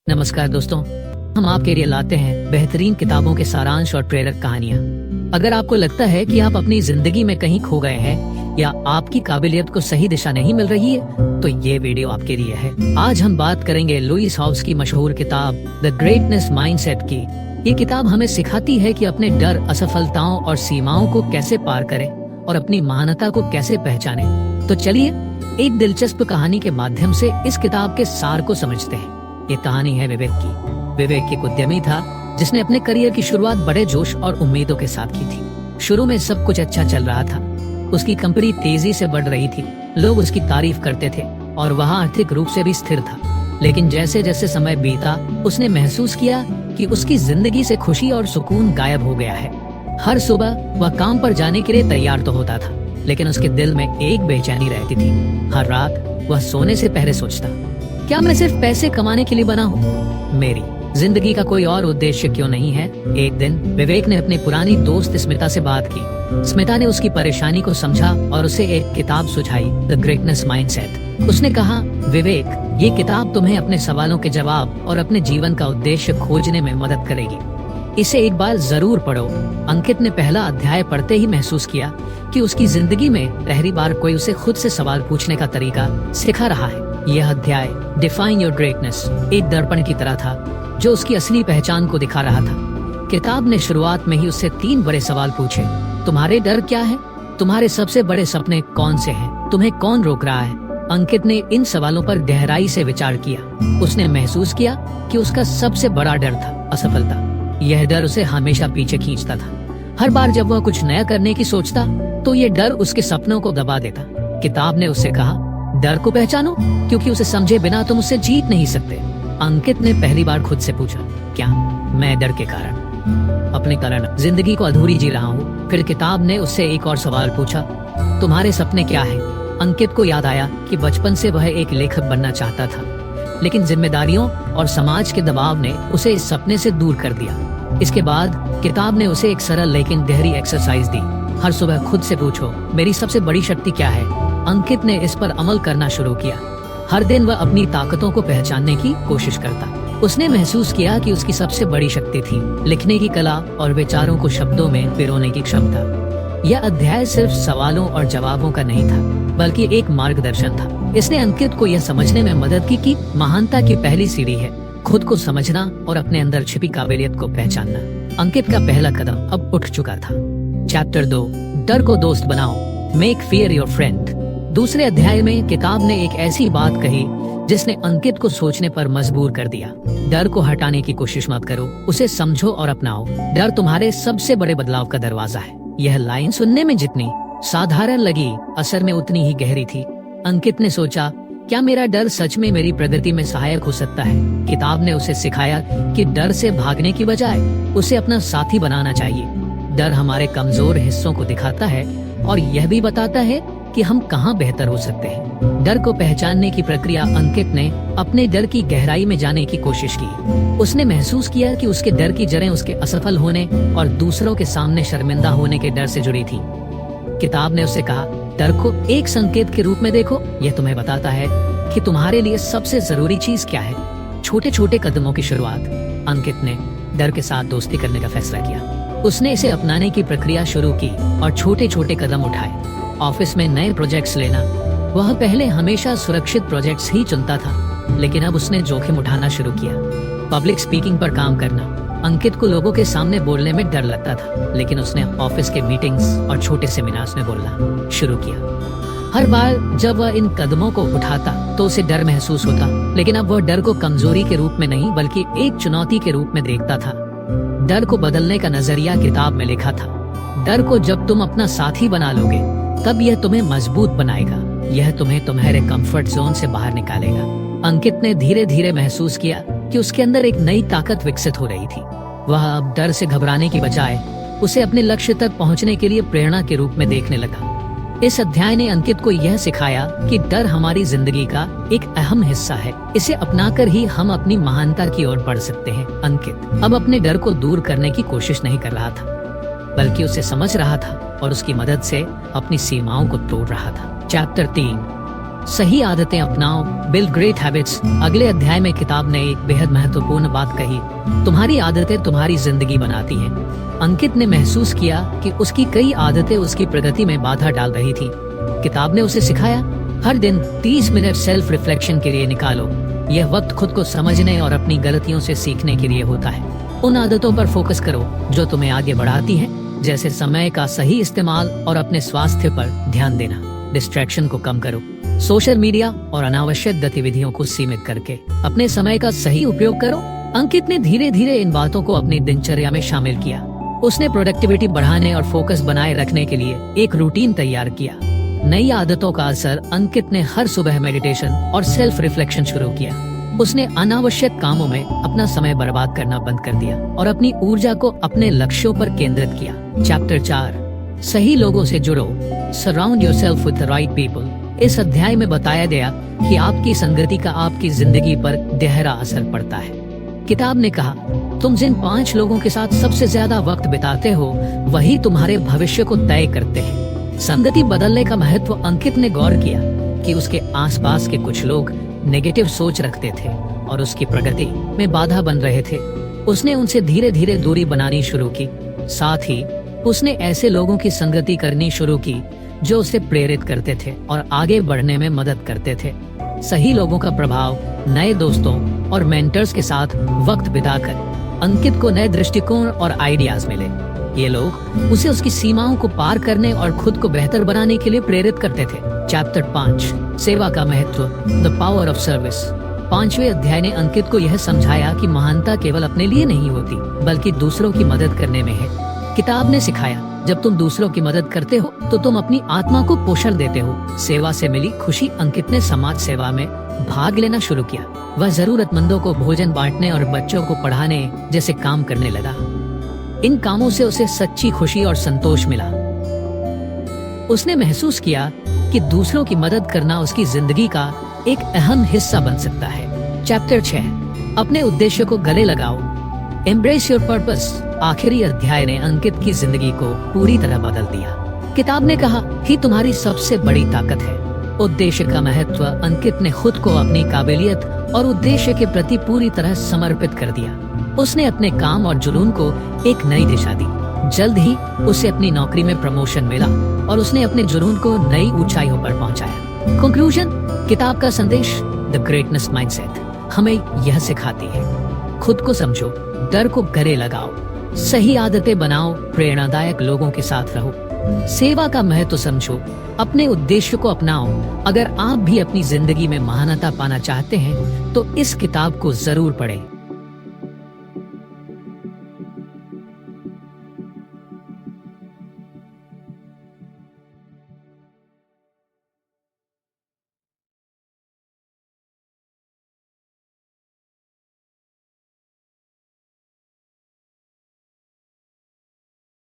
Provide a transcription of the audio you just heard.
नमस्कार दोस्तों, हम आपके लिए लाते हैं बेहतरीन किताबों के सारांश और प्रेरक कहानियाँ। अगर आपको लगता है कि आप अपनी जिंदगी में कहीं खो गए हैं या आपकी काबिलियत को सही दिशा नहीं मिल रही है, तो ये वीडियो आपके लिए है। आज हम बात करेंगे लुईस हाउस की मशहूर किताब द ग्रेटनेस माइंडसेट की। ये किताब हमें सिखाती है कि अपने डर, असफलताओं और सीमाओं को कैसे पार करें और अपनी महानता को कैसे पहचानें। तो चलिए एक दिलचस्प कहानी के माध्यम से इस किताब के सार को समझते हैं। ये कहानी है विवेक की। विवेक एक उद्यमी था जिसने अपने करियर की शुरुआत बड़े जोश और उम्मीदों के साथ की थी। शुरू में सब कुछ अच्छा चल रहा था, उसकी कंपनी तेजी से बढ़ रही थी, लोग उसकी तारीफ करते थे और वह आर्थिक रूप से भी स्थिर था। लेकिन जैसे जैसे समय बीता, उसने महसूस किया कि उसकी जिंदगी से खुशी और सुकून गायब हो गया है। हर सुबह वह काम पर जाने के लिए तैयार तो होता था, लेकिन उसके दिल में एक बेचैनी रहती थी। हर रात वह सोने से पहले सोचता, क्या मैं सिर्फ पैसे कमाने के लिए बना हूँ? मेरी जिंदगी का कोई और उद्देश्य क्यों नहीं है? एक दिन विवेक ने अपनी पुरानी दोस्त स्मिता से बात की। स्मिता ने उसकी परेशानी को समझा और उसे एक किताब सुझाई, द ग्रेटनेस माइंडसेट। उसने कहा, विवेक, ये किताब तुम्हें अपने सवालों के जवाब और अपने जीवन का उद्देश्य खोजने में मदद करेगी। इसे एक बार जरूर पढ़ो। अंकित ने पहला अध्याय पढ़ते ही महसूस किया कि उसकी जिंदगी में पहली बार कोई उसे खुद से सवाल पूछने का तरीका सिखा रहा है। यह अध्याय डिफाइन योर ग्रेटनेस एक दर्पण की तरह था जो उसकी असली पहचान को दिखा रहा था। किताब ने शुरुआत में ही उससे 3 बड़े सवाल पूछे। तुम्हारे डर क्या है? तुम्हारे सबसे बड़े सपने कौन से हैं? तुम्हें कौन रोक रहा है? अंकित ने इन सवालों पर गहराई से विचार किया। उसने महसूस किया कि उसका सबसे बड़ा डर था असफलता। यह डर उसे हमेशा पीछे खींचता था। हर बार जब वह कुछ नया करने की सोचता तो ये डर उसके सपनों को दबा देता। किताब ने उससे कहा, डर को पहचानो, क्योंकि उसे समझे बिना तुम उससे जीत नहीं सकते। अंकित ने पहली बार खुद से पूछा, क्या मैं डर के कारण अपने कारण जिंदगी को अधूरी जी रहा हूँ? फिर किताब ने उससे एक और सवाल पूछा, तुम्हारे सपने क्या है? अंकित को याद आया कि बचपन से वह एक लेखक बनना चाहता था, लेकिन जिम्मेदारियों और समाज के दबाव ने उसे इस सपने से दूर कर दिया। इसके बाद किताब ने उसे एक सरल लेकिन गहरी एक्सरसाइज दी। हर सुबह खुद से पूछो, मेरी सबसे बड़ी शक्ति क्या है? अंकित ने इस पर अमल करना शुरू किया। हर दिन वह अपनी ताकतों को पहचानने की कोशिश करता। उसने महसूस किया कि उसकी सबसे बड़ी शक्ति थी लिखने की कला और विचारों को शब्दों में पिरोने की क्षमता। यह अध्याय सिर्फ सवालों और जवाबों का नहीं था, बल्कि एक मार्गदर्शन था। इसने अंकित को यह समझने में मदद की कि महानता की पहली सीढ़ी है खुद को समझना और अपने अंदर छिपी काबिलियत को पहचानना। अंकित का पहला कदम अब उठ चुका था। चैप्टर 2, डर को दोस्त बनाओ, मेक फियर योर फ्रेंड। दूसरे अध्याय में किताब ने एक ऐसी बात कही जिसने अंकित को सोचने पर मजबूर कर दिया। डर को हटाने की कोशिश मत करो, उसे समझो और अपनाओ। डर तुम्हारे सबसे बड़े बदलाव का दरवाजा है। यह लाइन सुनने में जितनी साधारण लगी, असर में उतनी ही गहरी थी। अंकित ने सोचा, क्या मेरा डर सच में मेरी प्रगति में सहायक हो सकता है? किताब ने उसे सिखाया कि डर से भागने की बजाय उसे अपना साथी बनाना चाहिए। डर हमारे कमजोर हिस्सों को दिखाता है और यह भी बताता है कि हम कहाँ बेहतर हो सकते हैं। डर को पहचानने की प्रक्रिया अंकित ने अपने डर की गहराई में जाने की कोशिश की। उसने महसूस किया कि उसके डर की जड़ें उसके असफल होने और दूसरों के सामने शर्मिंदा होने के डर से जुड़ी थी। किताब ने उससे कहा, डर को एक संकेत के रूप में देखो। यह तुम्हें बताता है कि तुम्हारे लिए सबसे जरूरी चीज क्या है। छोटे छोटे कदमों की शुरुआत। अंकित ने डर के साथ दोस्ती करने का फैसला किया। उसने इसे अपनाने की प्रक्रिया शुरू की और छोटे छोटे कदम उठाए। ऑफिस में नए प्रोजेक्ट्स लेना। वह पहले हमेशा सुरक्षित प्रोजेक्ट्स ही चुनता था, लेकिन अब उसने जोखिम उठाना शुरू किया। पब्लिक स्पीकिंग पर काम करना। अंकित को लोगों के सामने बोलने में डर लगता था, लेकिन उसने ऑफिस के मीटिंग्स और छोटे सेमिनार्स में बोलना शुरू किया। हर बार जब वह इन कदमों को उठाता तो उसे डर महसूस होता, लेकिन अब वह डर को कमजोरी के रूप में नहीं बल्कि एक चुनौती के रूप में देखता था। डर को बदलने का नजरिया किताब में लिखा था। डर को जब तुम अपना साथी बना लोगे तब यह तुम्हें मजबूत बनाएगा। यह तुम्हें तुम्हारे कंफर्ट जोन से बाहर निकालेगा। अंकित ने धीरे धीरे महसूस किया कि उसके अंदर एक नई ताकत विकसित हो रही थी। वह अब डर से घबराने की बजाय उसे अपने लक्ष्य तक पहुंचने के लिए प्रेरणा के रूप में देखने लगा। इस अध्याय ने अंकित को यह सिखाया कि डर हमारी जिंदगी का एक अहम हिस्सा है। इसे अपनाकर ही हम अपनी महानता की ओर बढ़ सकते हैं। अंकित अब अपने डर को दूर करने की कोशिश नहीं कर रहा था, बल्कि उसे समझ रहा था और उसकी मदद से अपनी सीमाओं को तोड़ रहा था। चैप्टर 3, सही आदतें अपनाओ, बिल्ड ग्रेट हैबिट्स। अगले अध्याय में किताब ने एक बेहद महत्वपूर्ण बात कही, तुम्हारी आदतें तुम्हारी जिंदगी बनाती हैं। अंकित ने महसूस किया कि उसकी कई आदतें उसकी प्रगति में बाधा डाल रही थी। किताब ने उसे सिखाया, हर दिन 30 मिनट सेल्फ रिफ्लेक्शन के लिए निकालो। यह वक्त खुद को समझने और अपनी गलतियों से सीखने के लिए होता है। उन आदतों पर फोकस करो जो तुम्हें आगे बढ़ाती हैं, जैसे समय का सही इस्तेमाल और अपने स्वास्थ्य पर ध्यान देना। डिस्ट्रैक्शन को कम करो, सोशल मीडिया और अनावश्यक गतिविधियों को सीमित करके अपने समय का सही उपयोग करो। अंकित ने धीरे धीरे इन बातों को अपनी दिनचर्या में शामिल किया। उसने प्रोडक्टिविटी बढ़ाने और फोकस बनाए रखने के लिए एक रूटीन तैयार किया। नई आदतों का असर, अंकित ने हर सुबह मेडिटेशन और सेल्फ रिफ्लेक्शन शुरू किया। उसने अनावश्यक कामों में अपना समय बर्बाद करना बंद कर दिया और अपनी ऊर्जा को अपने लक्ष्यों पर केंद्रित किया। चैप्टर 4, सही लोगों से जुड़ो, surround yourself with the right people. इस अध्याय में बताया गया कि आपकी संगति का आपकी जिंदगी पर गहरा असर पड़ता है। किताब ने कहा, तुम जिन 5 लोगों के साथ सबसे ज्यादा वक्त बिताते हो वही तुम्हारे भविष्य को तय करते हैं। संगति बदलने का महत्व अंकित ने गौर किया कि उसके आसपास के कुछ लोग नेगेटिव सोच रखते थे और उसकी प्रगति में बाधा बन रहे थे। उसने उनसे धीरे धीरे दूरी बनानी शुरू की। साथ ही उसने ऐसे लोगों की संगति करनी शुरू की जो उसे प्रेरित करते थे और आगे बढ़ने में मदद करते थे। सही लोगों का प्रभाव, नए दोस्तों और मेंटर्स के साथ वक्त बिताकर अंकित को नए दृष्टिकोण और आइडियाज मिले। ये लोग उसे उसकी सीमाओं को पार करने और खुद को बेहतर बनाने के लिए प्रेरित करते थे। चैप्टर 5, सेवा का महत्व, द पावर ऑफ सर्विस। 5वें अध्याय ने अंकित को यह समझाया कि महानता केवल अपने लिए नहीं होती बल्कि दूसरों की मदद करने में है। किताब ने सिखाया, जब तुम दूसरों की मदद करते हो तो तुम अपनी आत्मा को पोषण देते हो। सेवा से मिली खुशी, अंकित ने समाज सेवा में भाग लेना शुरू किया। वह जरूरतमंदों को भोजन बांटने और बच्चों को पढ़ाने जैसे काम करने लगा। इन कामों से उसे सच्ची खुशी और संतोष मिला। उसने महसूस किया कि दूसरों की मदद करना उसकी जिंदगी का एक अहम हिस्सा बन सकता है। चैप्टर 6, अपने उद्देश्य को गले लगाओ, एम्ब्रेस योर पर्पस। आखिरी अध्याय ने अंकित की जिंदगी को पूरी तरह बदल दिया। किताब ने कहा, ही तुम्हारी सबसे बड़ी ताकत है। उद्देश्य का महत्व, अंकित ने खुद को अपनी काबिलियत और उद्देश्य के प्रति पूरी तरह समर्पित कर दिया। उसने अपने काम और जुनून को एक नई दिशा दी। जल्द ही उसे अपनी नौकरी में प्रमोशन मिला और उसने अपने जुनून को नई ऊंचाइयों पर पहुंचाया। कंक्लूजन, किताब का संदेश, द ग्रेटनेस माइंडसेट, हमें यह सिखाती है, खुद को समझो, डर को गले लगाओ, सही आदतें बनाओ, प्रेरणादायक लोगों के साथ रहो, सेवा का महत्व समझो, अपने उद्देश्य को अपनाओ। अगर आप भी अपनी जिंदगी में महानता पाना चाहते हैं तो इस किताब को जरूर पढ़ें।